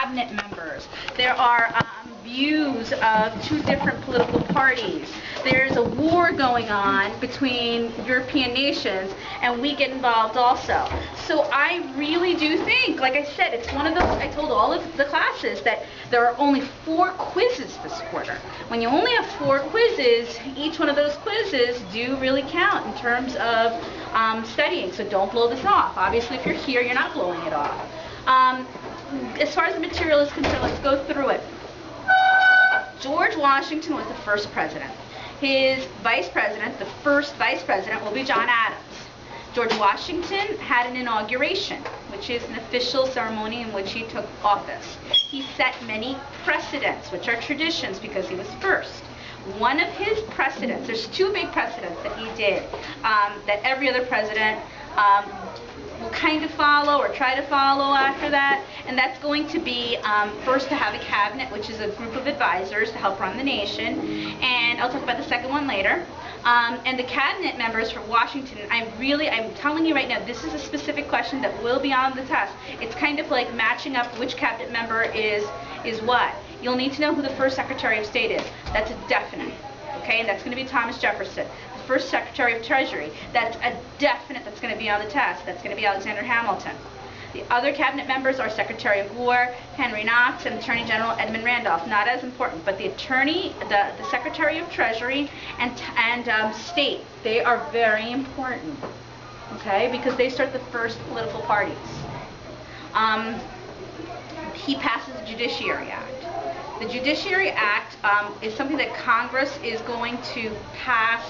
cabinet members. There are views of two different political parties. There's a war going on between European nations, and we get involved also. So I really do think, like I said, it's one of those, I told all of the classes that there are only 4 quizzes this quarter. When you only have 4 quizzes, each one of those quizzes do really count in terms of studying, so don't blow this off. Obviously, if you're here, you're not blowing it off. As far as the material is concerned, let's go through it. George Washington was the first president. His vice president, the first vice president, will be John Adams. George Washington had an inauguration, which is an official ceremony in which he took office. He set many precedents, which are traditions, because he was first. One of his precedents, there's 2 big precedents that he did that every other president will kind of follow or try to follow after that, and that's going to be first to have a cabinet, which is a group of advisors to help run the nation, and I'll talk about the second one later. And the cabinet members for Washington, I'm telling you right now, this is a specific question that will be on the test. It's kind of like matching up which cabinet member is what. You'll need to know who the first Secretary of State is. That's a definite, okay? And that's going to be Thomas Jefferson. The first Secretary of Treasury, that's a definite that's going to be on the test. That's going to be Alexander Hamilton. The other cabinet members are Secretary of War, Henry Knox, and Attorney General Edmund Randolph. Not as important, but the Secretary of Treasury and State, they are very important, okay, because they start the first political parties. He passes the Judiciary Act. The Judiciary Act is something that Congress is going to pass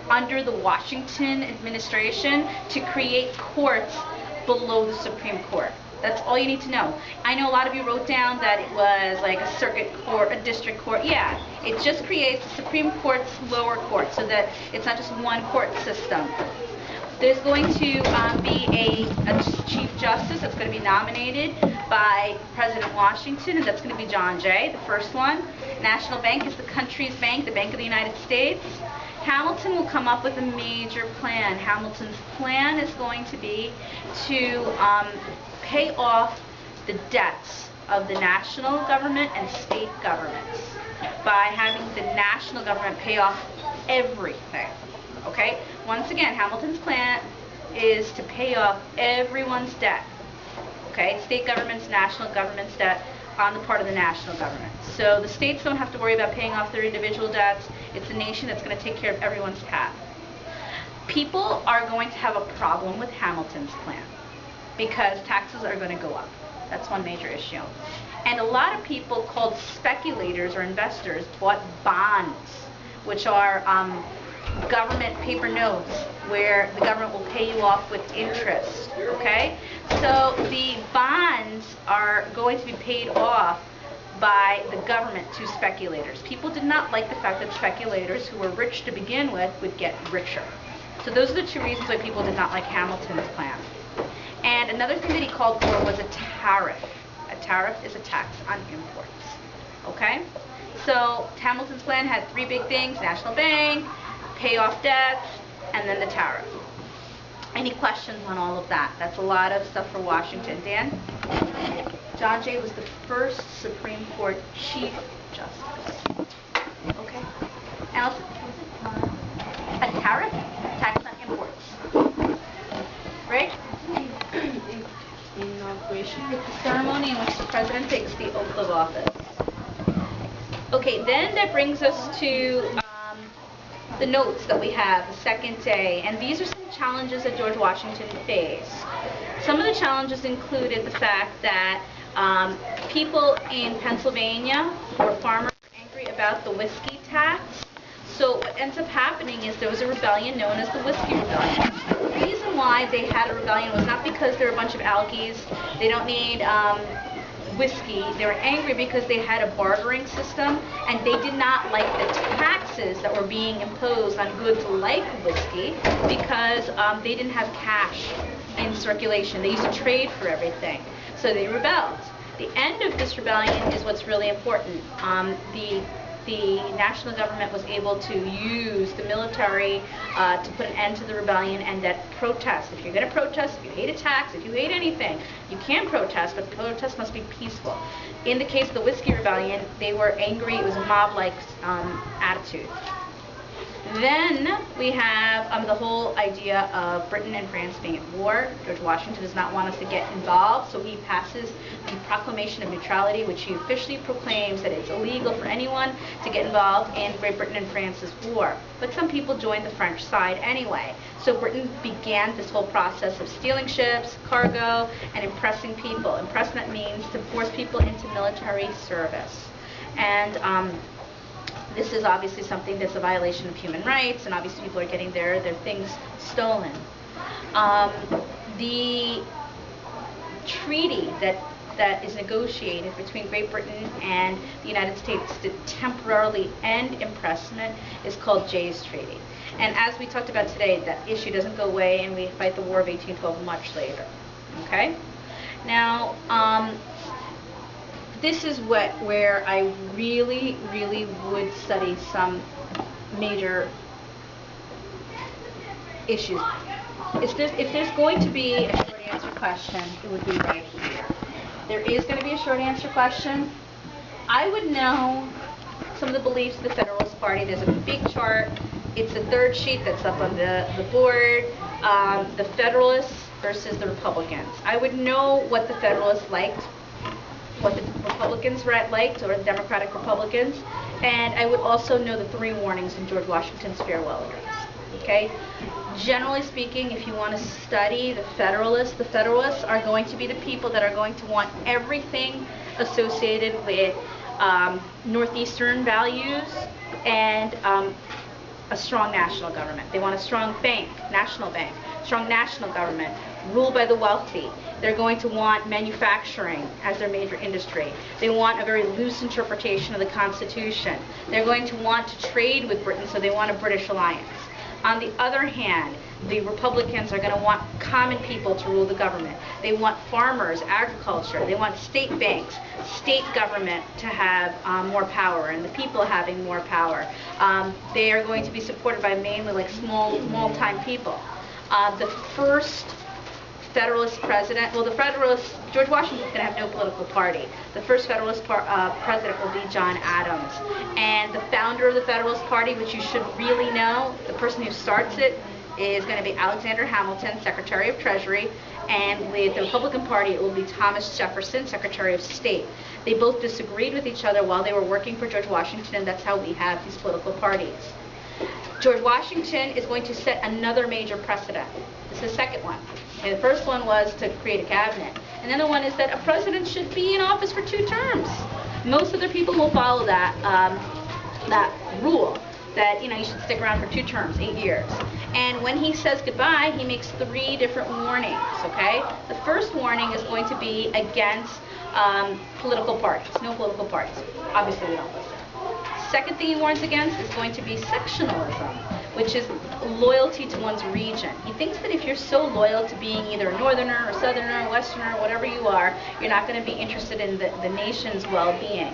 under the Washington administration to create courts below the Supreme Court. That's all you need to know. I know a lot of you wrote down that it was like a circuit court, a district court. Yeah, it just creates the Supreme Court's lower court so that it's not just one court system. There's going to be a Chief Justice that's going to be nominated by President Washington, and that's going to be John Jay, the first one. National Bank is the country's bank, the Bank of the United States. Hamilton will come up with a major plan. Hamilton's plan is going to be to pay off the debts of the national government and state governments by having the national government pay off everything. Okay? Once again, Hamilton's plan is to pay off everyone's debt. Okay? State governments, national government's debt on the part of the national government. So the states don't have to worry about paying off their individual debts. It's the nation that's going to take care of everyone's tab. People are going to have a problem with Hamilton's plan because taxes are going to go up. That's one major issue. And a lot of people called speculators or investors bought bonds, which are government paper notes where the government will pay you off with interest, okay? So the bonds are going to be paid off by the government to speculators. People did not like the fact that speculators who were rich to begin with would get richer. So those are the 2 reasons why people did not like Hamilton's plan. And another thing that he called for was a tariff. A tariff is a tax on imports, okay? So Hamilton's plan had 3 big things: National Bank, pay off debts, and then the tariff. Any questions on all of that? That's a lot of stuff for Washington. Dan? John Jay was the first Supreme Court Chief Justice. Okay. Allison? A tariff? Tax on imports. Right? Inauguration. It's a ceremony in which the president takes the oath of office. Okay, then that brings us to the notes that we have, the second day, and these are some challenges that George Washington faced. Some of the challenges included the fact that people in Pennsylvania or farmers were angry about the whiskey tax. So what ends up happening is there was a rebellion known as the Whiskey Rebellion. The reason why they had a rebellion was not because there were a bunch of alkies. They don't need whiskey. They were angry because they had a bartering system and they did not like the taxes that were being imposed on goods like whiskey because they didn't have cash in circulation. They used to trade for everything. So they rebelled. The end of this rebellion is what's really important. The the national government was able to use the military to put an end to the rebellion, and that protest, if you're going to protest, if you hate a tax, if you hate anything, you can protest, but the protest must be peaceful. In the case of the Whiskey Rebellion, they were angry. It was a mob-like attitude. Then we have the whole idea of Britain and France being at war. George Washington does not want us to get involved, so he passes the Proclamation of Neutrality, which he officially proclaims that it's illegal for anyone to get involved in Great Britain and France's war. But some people joined the French side anyway. So Britain began this whole process of stealing ships, cargo, and impressing people. Impressment means to force people into military service. And this is obviously something that's a violation of human rights, and obviously people are getting their things stolen. The treaty that is negotiated between Great Britain and the United States to temporarily end impressment is called Jay's Treaty. And as we talked about today, that issue doesn't go away, and we fight the War of 1812 much later. Okay? Now, this is where I really, really would study some major issues. If there's going to be a short answer question, it would be right here. There is going to be a short answer question. I would know some of the beliefs of the Federalist Party. There's a big chart. It's the third sheet that's up on the board. The Federalists versus the Republicans. I would know what the Federalists liked, what the Republicans liked, or the Democratic Republicans, and I would also know the 3 warnings in George Washington's farewell address. Okay? Generally speaking, if you want to study the Federalists are going to be the people that are going to want everything associated with Northeastern values and a strong national government. They want a strong national bank, strong national government, ruled by the wealthy. They're going to want manufacturing as their major industry. They want a very loose interpretation of the Constitution. They're going to want to trade with Britain, so they want a British alliance. On the other hand, the Republicans are going to want common people to rule the government. They want farmers, agriculture. They want state banks, state government to have more power, and the people having more power. They are going to be supported by mainly like small-time people. The first Federalist president, well, the Federalist, George Washington is going to have no political party. The first Federalist president will be John Adams. And the founder of the Federalist Party, which you should really know, the person who starts it, is going to be Alexander Hamilton, Secretary of Treasury. And with the Republican Party, it will be Thomas Jefferson, Secretary of State. They both disagreed with each other while they were working for George Washington, and that's how we have these political parties. George Washington is going to set another major precedent. This is the second one. And the first one was to create a cabinet. And the other one is that a president should be in office for 2 terms. Most other people will follow that rule, that you should stick around for 2 terms, 8 years. And when he says goodbye, he makes 3 different warnings. Okay? The first warning is going to be against political parties. No political parties. Obviously, we don't listen. Second thing he warns against is going to be sectionalism, which is loyalty to one's region. He thinks that if you're so loyal to being either a northerner or southerner or westerner, whatever you are, you're not going to be interested in the nation's well-being.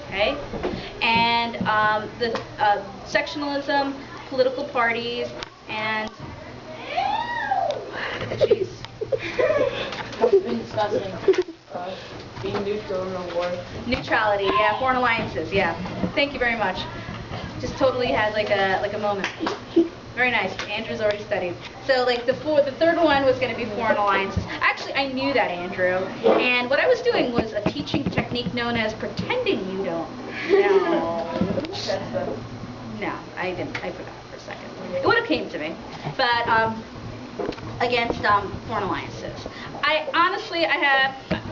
Okay? And the sectionalism, political parties, and jeez. We've been discussing being neutral in a war. Neutrality, yeah, foreign alliances, yeah. Thank you very much. Just totally had like a moment. Very nice. Andrew's already studied. So like the third one was going to be foreign alliances. Actually, I knew that, Andrew. And what I was doing was a teaching technique known as pretending you don't. No, I didn't. I forgot for a second. It would have came to me. But against foreign alliances.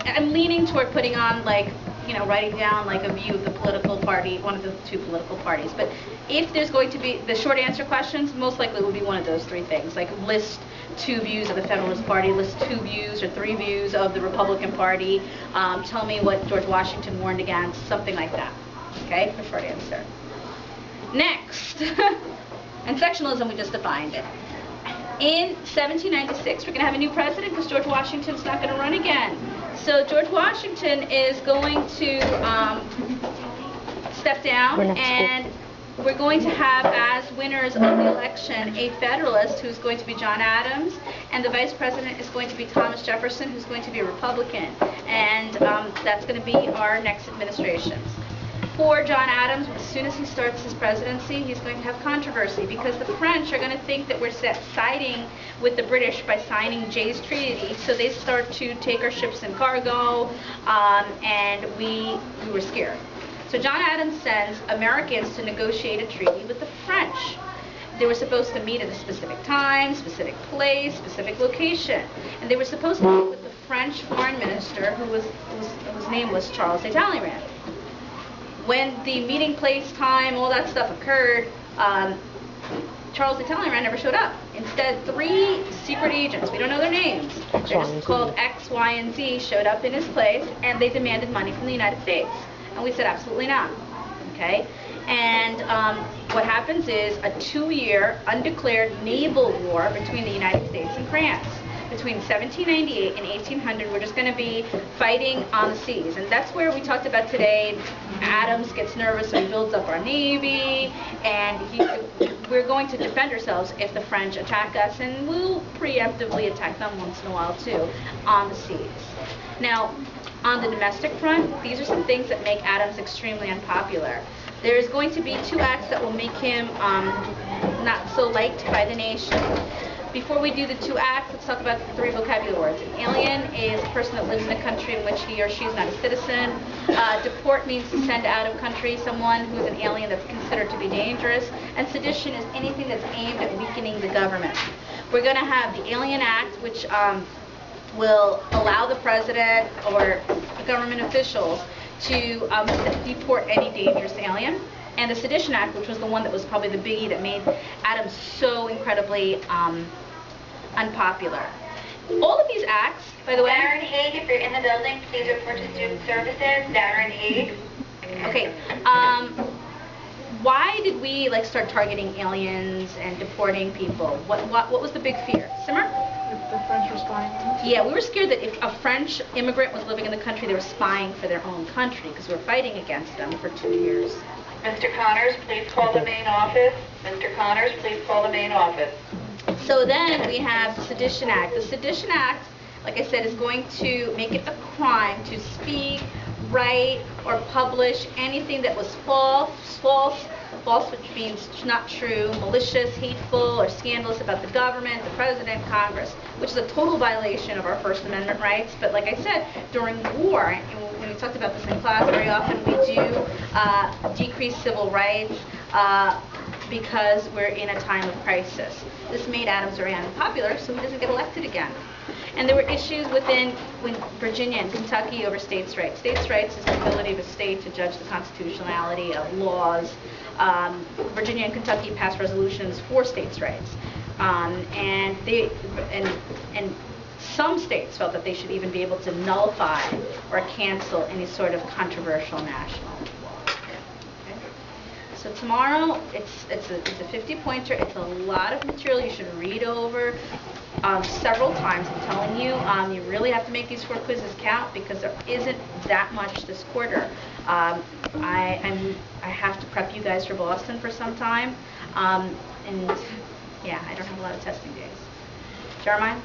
I'm leaning toward putting on writing down like a view of the political party, one of the 2 political parties. But if there's going to be the short answer questions, most likely will be one of those 3 things. Like list 2 views of the Federalist Party, list 2 views or 3 views of the Republican Party. Tell me what George Washington warned against, something like that. Okay, for short answer. Next, and sectionalism, we just defined it. In 1796, we're going to have a new president because George Washington's not going to run again. So George Washington is going to step down, and we're going to have as winners of the election a Federalist who's going to be John Adams, and the Vice President is going to be Thomas Jefferson, who's going to be a Republican, and that's going to be our next administration. For John Adams, as soon as he starts his presidency, he's going to have controversy because the French are going to think that we're siding with the British by signing Jay's Treaty, so they start to take our ships and cargo, and we were scared. So John Adams sends Americans to negotiate a treaty with the French. They were supposed to meet at a specific time, specific place, specific location, and they were supposed to meet with the French foreign minister, whose name was Charles de Talleyrand. When the meeting place, time, all that stuff occurred, Charles de Talleyrand never showed up. Instead, 3 secret agents, we don't know their names, they're just called X, Y, and Z, showed up in his place, and they demanded money from the United States. And we said, absolutely not. Okay? And what happens is a 2-year undeclared naval war between the United States and France. Between 1798 and 1800, we're just going to be fighting on the seas. And that's where we talked about today. Adams gets nervous, so he builds up our navy, and we're going to defend ourselves if the French attack us, and we'll preemptively attack them once in a while too on the seas. Now, on the domestic front, these are some things that make Adams extremely unpopular. There's going to be 2 acts that will make him not so liked by the nation. Before we do the 2 acts, let's talk about the 3 vocabulary words. An alien is a person that lives in a country in which he or she is not a citizen. Deport means to send out of country someone who is an alien that's considered to be dangerous. And sedition is anything that's aimed at weakening the government. We're going to have the Alien Act, which will allow the president or government officials to deport any dangerous alien. And the Sedition Act, which was the one that was probably the biggie that made Adams so incredibly unpopular. All of these acts, by the way... Darren Haig, if you're in the building, please report to Student Services. Darren Haig. Okay. Why did we start targeting aliens and deporting people? What was the big fear? Simmer? The French were spying on us? Yeah, we were scared that if a French immigrant was living in the country, they were spying for their own country because we were fighting against them for 2 years. Mr. Connors, please call the main office. Mr. Connors, please call the main office. So then we have the Sedition Act. The Sedition Act, like I said, is going to make it a crime to speak, write, or publish anything that was false, which means not true, malicious, hateful, or scandalous about the government, the president, Congress, which is a total violation of our First Amendment rights. But like I said, during war, and when we talked about this in class, very often we do decrease civil rights because we're in a time of crisis. This made Adams very unpopular, so he doesn't get elected again. And there were issues within Virginia and Kentucky over states' rights. States' rights is the ability of a state to judge the constitutionality of laws. Virginia and Kentucky passed resolutions for states' rights, and some states felt that they should even be able to nullify or cancel any sort of controversial national law. Okay? So tomorrow, it's a 50-pointer. It's a lot of material you should read over several times. I'm telling you, you really have to make these 4 quizzes count because there isn't that much this quarter. I have to prep you guys for Boston for some time, and yeah, I don't have a lot of testing days. Jeremiah?